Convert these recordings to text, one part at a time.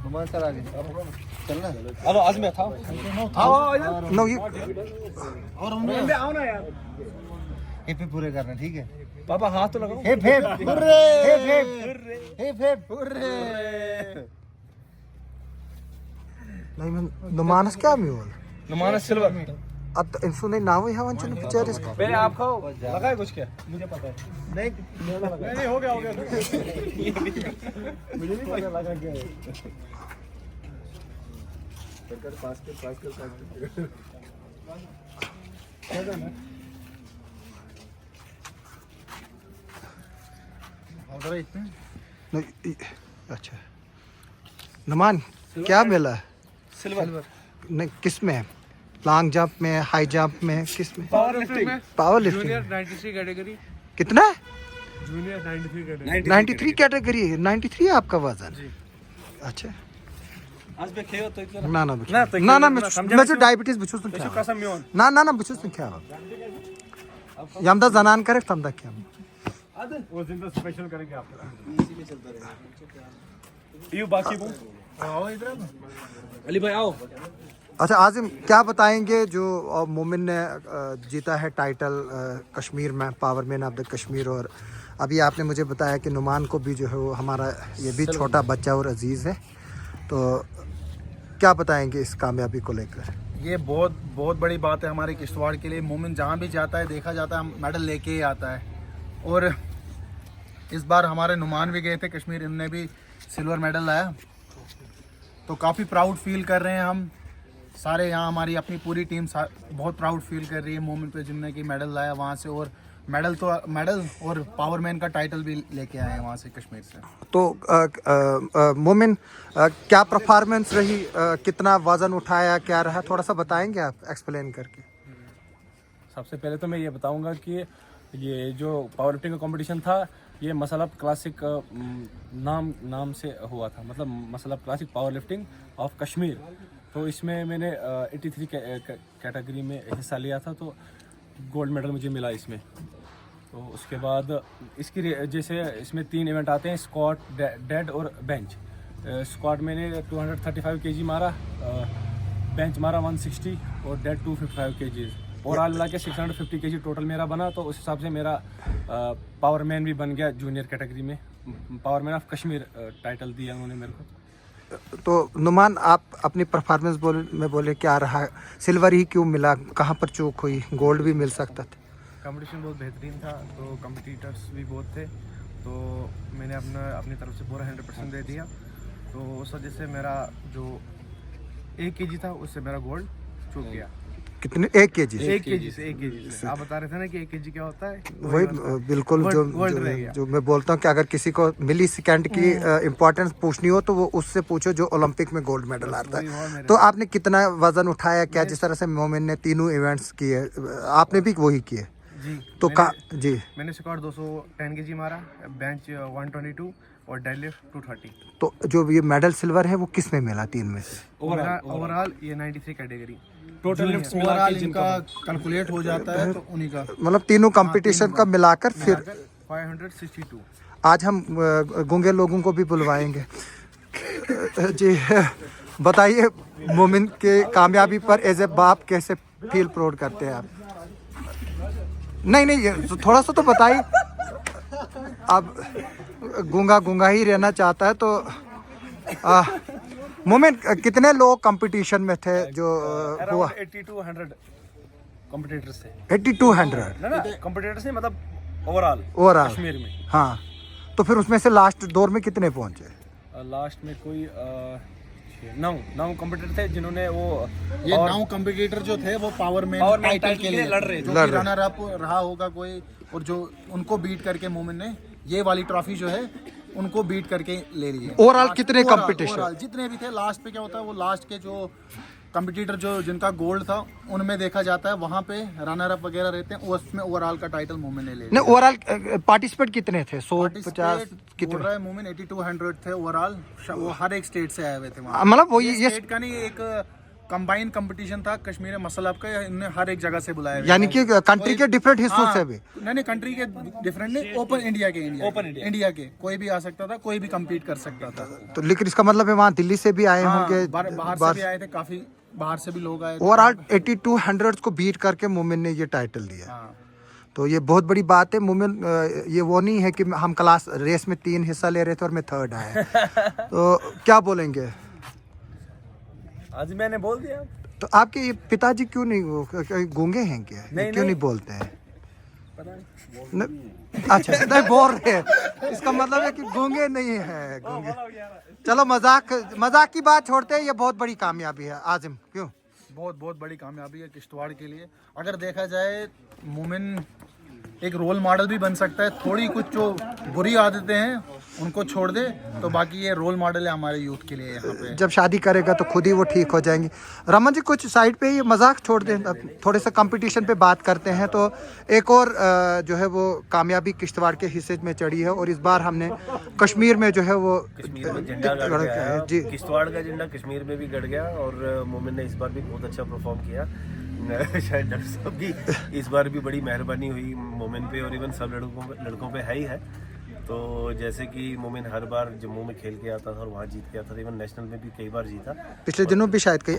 Numan sir आगे चलना। Hello आज मैं था आओ नो ये और हम आओ ना यार। हिप हिप पूरे करना ठीक है पापा हाथ तो लगाओ। Hip hip hurray hip hip hurray. Nej men Numan ska med väl? Numan silver. Att en sån नाव है वंचन पिक्चर इसका। पहले आप खाओ लगा है कुछ क्या मुझे पता है नहीं नहीं हो गया मुझे नहीं पता लगा क्या है पास कर नहीं अच्छा नुमान क्या मिला? सिल्वर नहीं किस में? लॉन्ग जंप में, हाई जंप में, किस में? पावर लिफ्टिंग में पावर लिफ्टिंग। Junior 93 category. कितना? Junior 93 category. 93 कैटेगरी है। 93 है आपका वजन? अच्छा आज पे खेयो तो इतना ना ना ना तो ना ना मैं जो डायबिटीज बचूस तो क्या कसम में ना ना ना बचूस तो क्या यमदा जनान करे तमदा क्या वो दिन तो स्पेशल करेंगे आप यू बाकी वो आओ इधर अली भाई आओ। अच्छा आजिम क्या बताएंगे जो मोमिन ने जीता है टाइटल कश्मीर में power man of the Kashmir और अभी आपने मुझे बताया कि नुमान को भी जो है वो हमारा ये भी छोटा बच्चा और अजीज़ है तो क्या बताएंगे इस कामयाबी को लेकर? ये बहुत बड़ी बात है हमारे किश्तवाड़ के लिए। मोमिन जहाँ भी जाता है देखा जाता है मेडल लेके ही आता है और इस बार हमारे नुमान भी गए थे कश्मीर, इनने भी सिल्वर मेडल लाया तो काफ़ी प्राउड फील कर रहे हैं हम सारे यहाँ। हमारी अपनी पूरी टीम बहुत प्राउड फील कर रही है मोमिन पे जिनने की मेडल लाया वहाँ से और मेडल और पावरमैन का टाइटल भी लेके आए हैं वहाँ से कश्मीर से। तो मोमिन क्या परफॉर्मेंस रही, कितना वजन उठाया, क्या रहा, थोड़ा सा बताएंगे आप एक्सप्लेन करके? सबसे पहले तो मैं ये बताऊंगा कि ये जो पावर लिफ्टिंग का कंपटीशन था ये मसलब क्लासिक नाम से हुआ था, मतलब मसलब classic power lifting of Kashmir. तो इसमें मैंने 83 कैटेगरी में हिस्सा लिया था तो गोल्ड मेडल मुझे मिला इसमें। तो उसके बाद इसकी जैसे इसमें 3 इवेंट आते हैं स्क्वाट, डेड और बेंच। स्क्वाट मैंने 235 केजी मारा, बेंच मारा 160 और डेड 255 केजी। ओवरऑल मिला के 650 केजी टोटल मेरा बना। तो उस हिसाब से मेरा पावरमैन भी बन गया जूनियर कैटेगरी में। पावरमैन ऑफ कश्मीर टाइटल दिया उन्होंने मेरे को। तो नुमान आप अपनी परफॉर्मेंस में बोले क्या रहा, सिल्वर ही क्यों मिला, कहाँ पर चूक हुई, गोल्ड भी मिल सकता था? कंपटीशन बहुत बेहतरीन था तो कम्पिटिटर्स भी बहुत थे तो मैंने अपनी तरफ से पूरा 100% दे दिया। तो उस वजह से मेरा जो 1 केजी था उससे मेरा गोल्ड चूक गया। कितने? 1 केजी से? 1 केजी से आप बता रहे थे ना कि 1 केजी क्या होता है? वही बिल्कुल जो मैं बोलता हूँ कि अगर किसी को मिली सेकंड की इम्पोर्टेंस पूछनी हो तो वो उससे पूछो जो ओलंपिक में गोल्ड मेडल आता है। तो आपने कितना वजन उठाया, क्या जिस तरह से मोमिन ने तीनों इवेंट्स किए आपने भी वही किए? जी तो जी मैंने स्क्वाट 210 केजी मारा, बेंच 122 और डेडलिफ्ट 230। तो जो ये मेडल सिल्वर है वो किस में मिला 3 में से? ओवरऑल ये 93 कैटेगरी टोटल ओवरऑल इनका कैलकुलेट हो जाता है तो उन्हीं का मतलब तीनों कंपटीशन का मिलाकर फिर 562। आज हम गूंगे लोगों को भी बुलवाएंगे। जी बताइए मोमिन के कामयाबी पर एज ए बाप कैसे फील प्राउड करते हैं आप? नहीं थोड़ा सा तो बताइए। अब गूंगा ही रहना चाहता है तो मोमिन कितने लोग कंपटीशन में थे जो हुआ? 8200 कॉम्पिटिटर्स थे। 8200 ना कॉम्पिटिटर्स नहीं मतलब ओवरऑल कश्मीर में। हाँ तो फिर उसमें से लास्ट दौर में कितने पहुंचे? लास्ट में कोई 9 कॉम्पिटिटर थे जिन्होंने वो ये 9 कॉम्पिटिटर जो थे वो पावरमैन टाइटल के लिए लड़ रहे जो कि रनर अप रहा होगा कोई और जो उनको बीट करके मोमिन ने ये वाली ट्रॉफी जो है उनको बीट करके ले ली है। ओवरऑल कितने कंपटीशन? जितने भी थे लास्ट पे क्या होता है वो लास्ट के जो कंपटीटर जो जिनका गोल्ड था उनमें देखा जाता है वहाँ पे रनर अप वगैरह रहते हैं उसमें ओवरऑल का टाइटल मोमिन ने ले लिया। नहीं ओवरऑल पार्टिसिपेट कितने थे? 150 कितने? 8200 थे ओवरऑल। वो हर एक स्टेट से आए हुए थे वहाँ। मतलब वो ये स्टेट का नहीं एक कंबाइन कंपटीशन था कश्मीर मसल अप का, इन्होंने हर एक जगह से बुलाया हुआ यानी है। कि कंट्री के डिफरेंट हिस्सों से भी? नहीं कंट्री के डिफरेंट नहीं, ओपन इंडिया के, इंडिया के कोई भी आ सकता था, कोई भी कम्पीट कर सकता था। तो लेकिन इसका मतलब है वहाँ दिल्ली से भी आए होंगे, बाहर से भी आए थे, काफी बाहर से भी लोग आए थे। ओवरऑल 8200 को बीट करके मोमिन ने ये टाइटल दिया। हाँ। तो ये बहुत बड़ी बात है। मोमिन ये वो नहीं है कि हम क्लास रेस में 3 हिस्सा ले रहे थे और मैं 3rd आया। तो क्या बोलेंगे? आज मैंने बोल दिया। तो आपके ये पिताजी क्यों नहीं गूंगे हैं क्या? क्यों नहीं बोलते हैं? अच्छा नहीं बोल रहे हैं, इसका मतलब है कि गूंगे नहीं है, गूंगे। चलो मजाक की बात छोड़ते हैं, ये बहुत बड़ी कामयाबी है आजिम। क्यों? बहुत बड़ी कामयाबी है किश्तवाड़ के लिए। अगर देखा जाए मोमिन एक रोल मॉडल भी बन सकता है। थोड़ी कुछ जो बुरी आदतें हैं उनको छोड़ दे तो बाकी ये रोल मॉडल है हमारे यूथ के लिए यहाँ पे। जब शादी करेगा तो खुद ही वो ठीक हो जाएंगी। रमन जी कुछ साइड पे ये मजाक छोड़ दें, अब थोड़े से कंपटीशन पे बात करते हैं। तो एक और जो है वो कामयाबी किश्तवाड़ के हिस्से में चढ़ी है और इस बार हमने कश्मीर में जो है वो कश्मीर में झंडा गड़ गया जी। किश्तवाड़ का झंडा कश्मीर में भी गड़ गया और मोमिन ने इस बार भी बहुत अच्छा परफॉर्म किया। शायद डॉक्टर साहब की इस बार भी बड़ी मेहरबानी हुई मोमिन पे और इवन सब लड़कों पे है ही है। तो जैसे कि मोमिन हर बार जम्मू में खेल के आता था और वहाँ जीत के आता था, इवन नेशनल में भी कई बार जीता। पिछले दिनों भी शायद कहीं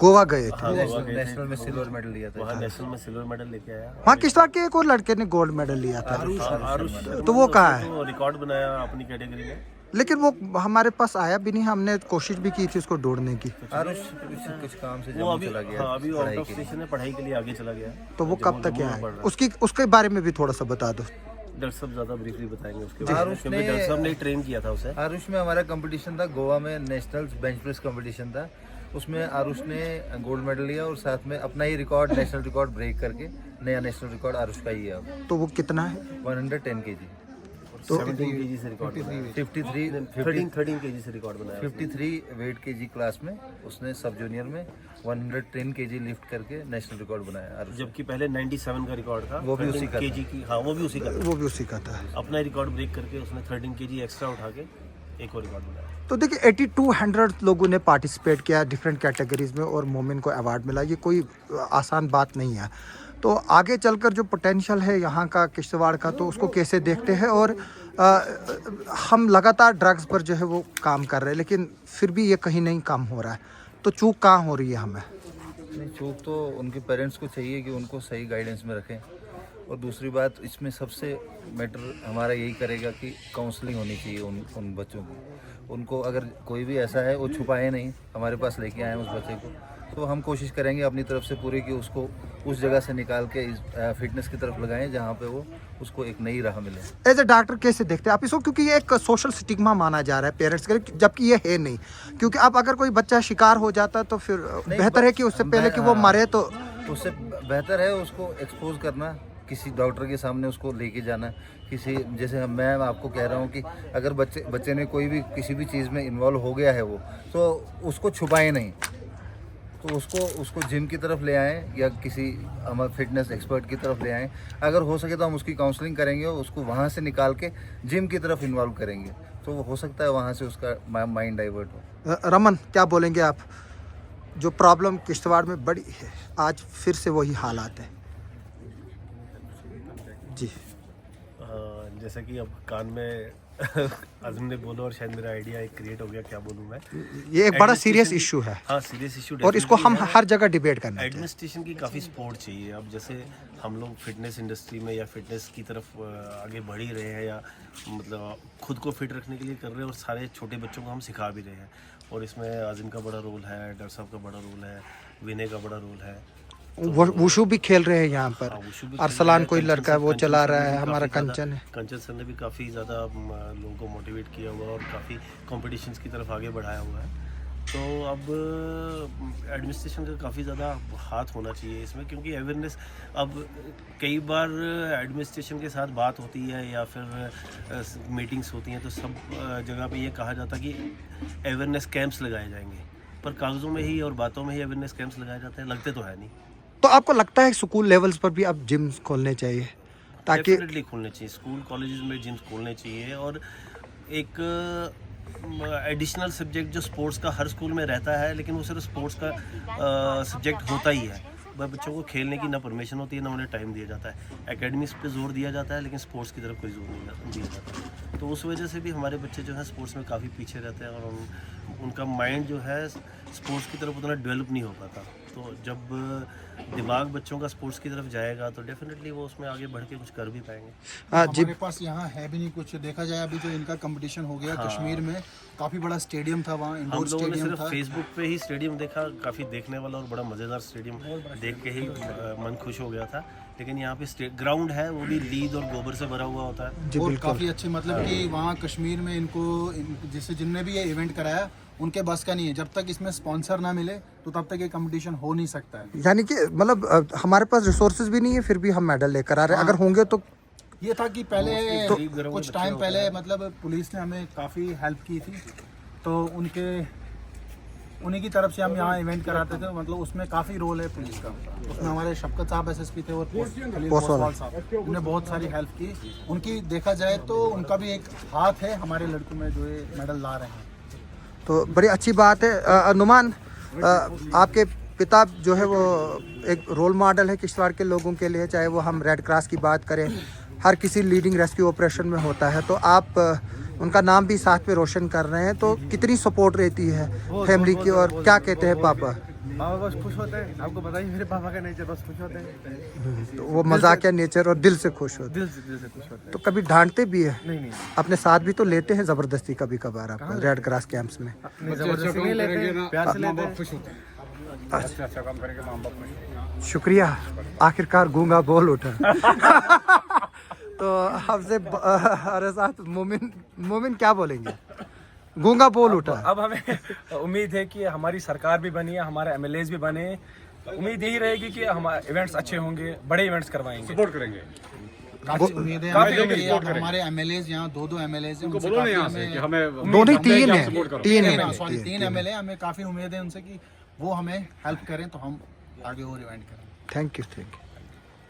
गोवा गए थे। नेशनल में सिल्वर मेडल लिया था, वहाँ नेशनल में सिल्वर मेडल लेके आया। वहाँ किश्तवाड़ के एक और लड़के ने गोल्ड मेडल लिया था, आरुष तो वो कहाँ है? तो रिकॉर्ड बनाया अपनी कैटेगरी में, लेकिन वो हमारे पास आया भी नहीं। हमने कोशिश भी की थी उसको ढूंढने की। आरुष कुछ काम से वो जम्मू अभी चला गया। हाँ अभी आउट ऑफ स्टेशन है, पढ़ाई के लिए आगे चला गया। तो वो कब तक आए? उसके बारे में भी थोड़ा सा बता दो। डॉक्टर साहब ज्यादा ब्रीफली बताएंगे उसके बारे में, क्योंकि डॉक्टर साहब ने ट्रेन किया था उसे। आरुष में हमारा कंपटीशन था गोवा में, नेशनल बेंच प्रेस कंपटीशन था। उसमें आरुष ने गोल्ड मेडल लिया और साथ में अपना ही रिकॉर्ड, नेशनल रिकॉर्ड ब्रेक करके नया नेशनल रिकॉर्ड आरुष का ही है अब। तो वो कितना है? 110 kg। 17 kg से रिकॉर्ड बनाया, 13 kg से रिकॉर्ड बनाया। 53 वेट केजी क्लास में उसने सब जूनियर में 110 kg लिफ्ट करके नेशनल रिकॉर्ड बनाया आरुष। जबकि पहले 97 का रिकॉर्ड था, वो भी उसी का kg की। हाँ वो भी उसी का था। वो भी उसी का था। अपना रिकॉर्ड ब्रेक करके उसने 13 kg एक्स्ट्रा उठा के एक और रिकॉर्ड बनाया। तो देखिए 8200 लोगों ने पार्टिसिपेट किया डिफरेंट कैटेगरीज में और मोमिन को अवार्ड मिला। ये कोई आसान बात नहीं है। तो आगे चलकर जो पोटेंशियल है यहाँ का किश्तवाड़ का, तो उसको कैसे देखते हैं? और हम लगातार ड्रग्स पर जो है वो काम कर रहे हैं, लेकिन फिर भी ये कहीं नहीं कम हो रहा है। तो चूक कहाँ हो रही है हमें? नहीं, चूक तो उनके पेरेंट्स को चाहिए कि उनको सही गाइडेंस में रखें। और दूसरी बात इसमें सबसे मैटर हमारा यही करेगा कि काउंसलिंग होनी चाहिए उन बच्चों की। उनको अगर कोई भी ऐसा है वो छुपाए नहीं, हमारे पास लेके आए उस बच्चे को, तो हम कोशिश करेंगे अपनी तरफ से पूरी कि उसको उस जगह से निकाल के इस फिटनेस की तरफ लगाएं जहाँ पे वो उसको एक नई राह मिले। एज ए डॉक्टर कैसे देखते हैं आप इसको? क्योंकि ये एक सोशल स्टिग्मा माना जा रहा है पेरेंट्स के लिए, जबकि ये है नहीं। क्योंकि अब अगर कोई बच्चा शिकार हो जाता तो फिर बेहतर है कि उससे पहले कि वो मरे, तो उससे बेहतर है उसको एक्सपोज करना, किसी डॉक्टर के सामने उसको लेके जाना। किसी जैसे मैं आपको कह रहा हूँ कि अगर बच्चे ने कोई भी किसी भी चीज़ में इन्वॉल्व हो गया है वो, तो उसको छुपाए नहीं, तो उसको जिम की तरफ ले आएँ या किसी हमारे फिटनेस एक्सपर्ट की तरफ ले आएँ। अगर हो सके तो हम उसकी काउंसलिंग करेंगे, उसको वहाँ से निकाल के जिम की तरफ इन्वॉल्व करेंगे, तो हो सकता है वहाँ से उसका माइंड डाइवर्ट हो। रमन क्या बोलेंगे आप? जो प्रॉब्लम किश्तवाड़ में बड़ी है, आज फिर से वही हालात है जी। जैसा कि अब कान में आज़म ने बोला और शायद मेरा आइडिया एक क्रिएट हो गया, क्या बोलूँ मैं। ये एक बड़ा सीरियस इशू है। हाँ सीरियस इशू, और इसको हम हर जगह डिबेट करना चाहिए। एडमिनिस्ट्रेशन की काफ़ी सपोर्ट चाहिए। अब जैसे हम लोग फिटनेस इंडस्ट्री में या फिटनेस की तरफ आगे बढ़ ही रहे हैं, या मतलब खुद को फिट रखने के लिए कर रहे हैं, और सारे छोटे बच्चों को हम सिखा भी रहे हैं। और इसमें आज़िम का बड़ा रोल है, डॉक्टर साहब का बड़ा रोल है, विनय का बड़ा रोल है। वुशु भी खेल रहे हैं यहाँ पर। वुशु भी अरसलान कोई कंचन लड़का है वो सर- चला कंचन रहा सर है, ने भी हमारा काफ़ी ज़्यादा- कंचन है। कंचन सर ने भी काफ़ी ज़्यादा लोगों को मोटिवेट किया हुआ है और काफ़ी कॉम्पिटिशन्स की तरफ आगे बढ़ाया हुआ है। तो अब एडमिनिस्ट्रेशन का काफ़ी ज़्यादा हाथ होना चाहिए इसमें, क्योंकि अवेयरनेस अब कई बार एडमिनिस्ट्रेशन के साथ बात होती है या फिर मीटिंग्स होती हैं, तो सब जगह पे ये कहा जाता है कि अवेयरनेस कैंप्स लगाए जाएंगे, पर कागज़ों में ही और बातों में ही अवेयरनेस कैंप्स लगाए जाते हैं, लगते तो है नहीं। तो आपको लगता है स्कूल लेवल्स पर भी अब जिम खोलने चाहिए ताकि डेफिनेटली खोलने चाहिए, स्कूल कॉलेजेस में जिम्स खोलने चाहिए। और एक एडिशनल सब्जेक्ट जो स्पोर्ट्स का हर स्कूल में रहता है, लेकिन वो सिर्फ स्पोर्ट्स का सब्जेक्ट होता ही है। बच्चों को खेलने की ना परमिशन होती है, ना उन्हें टाइम दिया जाता है। एकेडमिक्स पे जोर दिया जाता है, लेकिन स्पोर्ट्स की तरफ कोई जोर नहीं दिया जाता। तो उस वजह से भी हमारे बच्चे जो हैं स्पोर्ट्स में काफ़ी पीछे रहते हैं, और उनका माइंड जो है स्पोर्ट्स की तरफ उतना डेवलप नहीं हो पाता। तो जब दिमाग बच्चों का स्पोर्ट्स की तरफ जाएगा तो डेफिनेटली वो उसमें आगे बढ़ के कुछ कर भी पाएंगे। जी हमारे पास यहाँ है भी नहीं कुछ। देखा जाए अभी जो इनका कंपटीशन हो गया कश्मीर में, काफ़ी बड़ा स्टेडियम था वहाँ, हम इंडोर लोगों ने स्टेडियम सिर्फ था। फेसबुक पे ही स्टेडियम देखा, काफ़ी देखने वाला और बड़ा मज़ेदार स्टेडियम देख के ही मन खुश हो गया था। लेकिन यहाँ पे ग्राउंड है, वो भी लीद और गोबर से भरा हुआ होता है। जी और बिल्कुल। काफ़ी अच्छे, मतलब कि वहाँ कश्मीर में जिससे जिनने भी ये इवेंट कराया उनके बस का नहीं है। जब तक इसमें स्पॉन्सर ना मिले तो तब तक ये कंपटीशन हो नहीं सकता है। यानी कि मतलब हमारे पास रिसोर्सेज भी नहीं है, फिर भी हम मेडल लेकर आ रहे हैं। अगर होंगे तो ये था कि पहले तो कुछ टाइम पहले मतलब पुलिस ने हमें काफ़ी हेल्प की थी, तो उन्हीं की तरफ से हम यहाँ इवेंट कराते थे। मतलब उसमें काफ़ी रोल है पुलिस का। उसमें हमारे शफकत साहब एसएसपी थे और खलील पोसवाल साहब, उन्होंने बहुत सारी हेल्प की। उनकी देखा जाए तो उनका भी एक हाथ है हमारे लड़कों में जो ये मेडल ला रहे हैं। तो बड़ी अच्छी बात है। नुमान, आपके पिता जो है वो एक रोल मॉडल है किश्तवाड़ के लोगों के लिए, चाहे वो हम रेड क्रॉस की बात करें, हर किसी लीडिंग रेस्क्यू ऑपरेशन में होता है। तो आप उनका नाम भी साथ में रोशन कर रहे हैं, तो कितनी सपोर्ट रहती है फैमिली की, और क्या कहते हैं पापा? पापा बस खुश होते हैं। आपको पता ही मेरे पापा का नेचर, बस खुश होते हैं। तो वो मजाकिया नेचर और दिल से खुश होते दिल से खुश होते हैं। तो कभी डांटते भी है? नहीं अपने साथ भी तो लेते हैं ज़बरदस्ती कभी कभार आप रेड क्रॉस कैंप्स में? नहीं, जबरदस्ती नहीं लेते हैं, प्यार से लेते हैं। खुश होते हैं। अच्छा काम करेंगे माँ बाप में। शुक्रिया, आखिरकार गूंगा बोल उठा। तो हमसे हमारे साथ मोमिन क्या बोलेंगे? गूंगा बोल उठा। अब हमें उम्मीद है कि हमारी सरकार भी बनी है, हमारे एमएलएज भी बने। उम्मीद यही रहेगी कि हमारे इवेंट्स अच्छे होंगे, बड़े इवेंट्स करवाएंगे, सपोर्ट करेंगे। काफी उम्मीदें हैं। हमारे एमएलएज यहाँ दो एमएलएज हैं, उनसे काफी हमें दो नहीं, तीन है। तीन एमएलए, हमें काफी उम्मीद है उनसे कि वो हमें हेल्प करें तो हम आगे और इवेंट करें। Thank you.